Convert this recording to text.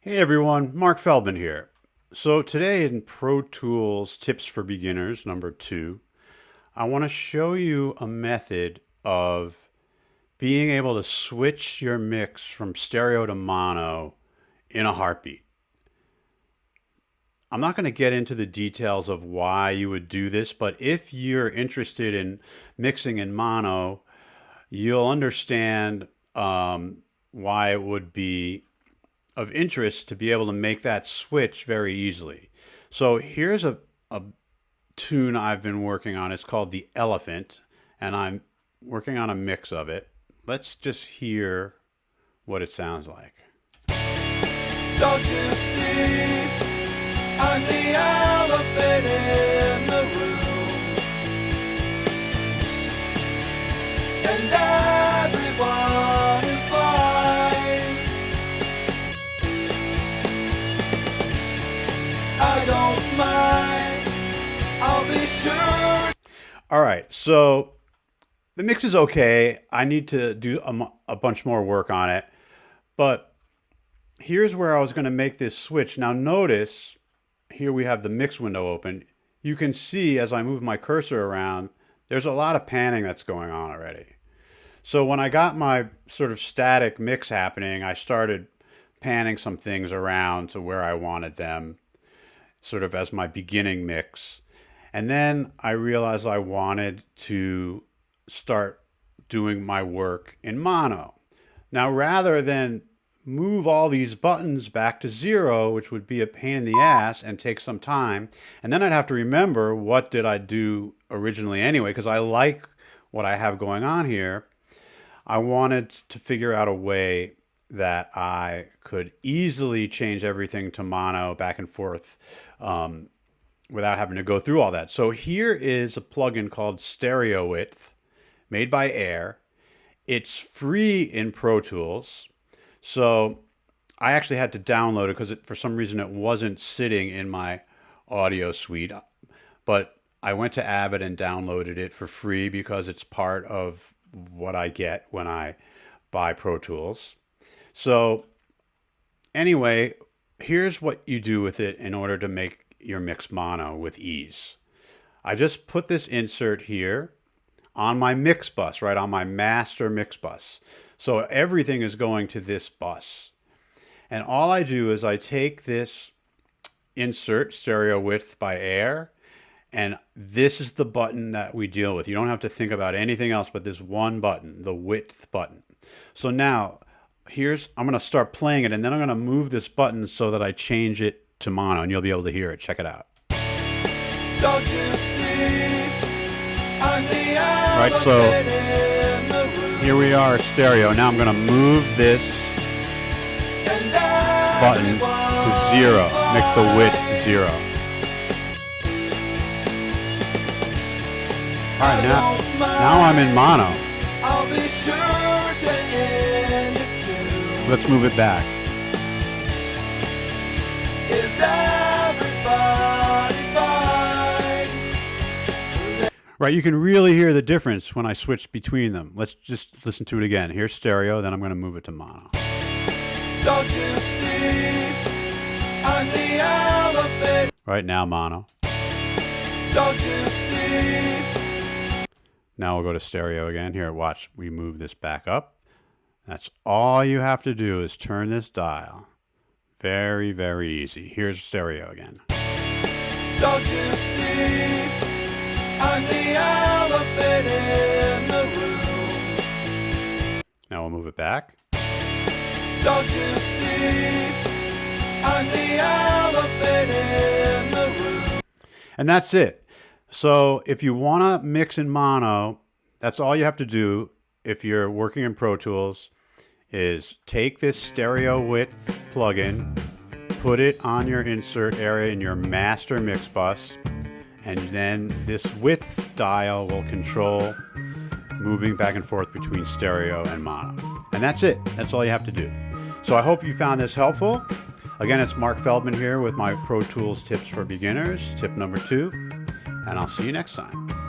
Hey everyone, Mark Feldman here. So today in Pro Tools Tips for Beginners number 2, I want to show you a method of being able to switch your mix from stereo to mono in a heartbeat. I'm not going to get into the details of why you would do this, but if you're interested in mixing in mono, you'll understand why it would be of interest to be able to make that switch very easily. So here's a tune I've been working on. It's called The Elephant, and I'm working on a mix of it. Let's just hear what it sounds like. Don't you see, I'm the elephant in the room, and everyone is blind. I don't mind, I'll be sure. All right, so the mix is okay. I need to do a bunch more work on it, but here's where I was going to make this switch. Now notice, here we have the mix window open. You can see as I move my cursor around, there's a lot of panning that's going on already. So when I got my sort of static mix happening, I started panning some things around to where I wanted them, sort of as my beginning mix. And then I realized I wanted to start doing my work in mono. Now, rather than move all these buttons back to 0, which would be a pain in the ass and take some time, and then I'd have to remember what did I do originally anyway, because I like what I have going on here. I wanted to figure out a way that I could easily change everything to mono back and forth without having to go through all that. So here is a plugin called Stereo Width, made by Air. It's free in Pro Tools. So I actually had to download it because for some reason it wasn't sitting in my audio suite. But I went to Avid and downloaded it for free because it's part of what I get when I buy Pro Tools. So anyway, here's what you do with it in order to make your mix mono with ease. I just put this insert here on my mix bus, right on my master mix bus. So everything is going to this bus. And all I do is I take this insert, Stereo Width by Air, and this is the button that we deal with. You don't have to think about anything else but this one button, the width button. So now, I'm going to start playing it, and then I'm going to move this button so that I change it to mono, and you'll be able to hear it. Check it out. Don't you see, I'm the Right, so here we are, stereo. Now I'm going to move this button to 0, make the width 0. All right, now I'm in mono. I'll be sure to end it soon. Let's move it back. Is everybody fine? Right, you can really hear the difference when I switch between them. Let's just listen to it again. Here's stereo, then I'm going to move it to mono. Don't you see, I'm the elephant. Right now, mono. Don't you see? Now we'll go to stereo again. Here, watch, we move this back up. That's all you have to do is turn this dial. Very, very easy. Here's stereo again. Don't you see, I'm the elephant in the room. Now we'll move it back. Don't you see, I'm the elephant in the room. And that's it. So if you want to mix in mono, that's all you have to do if you're working in Pro Tools is take this Stereo Width plugin, put it on your insert area in your master mix bus, and then this width dial will control moving back and forth between stereo and mono. And that's it. That's all you have to do. So I hope you found this helpful. Again, it's Mark Feldman here with my Pro Tools Tips for Beginners, tip number 2, and I'll see you next time.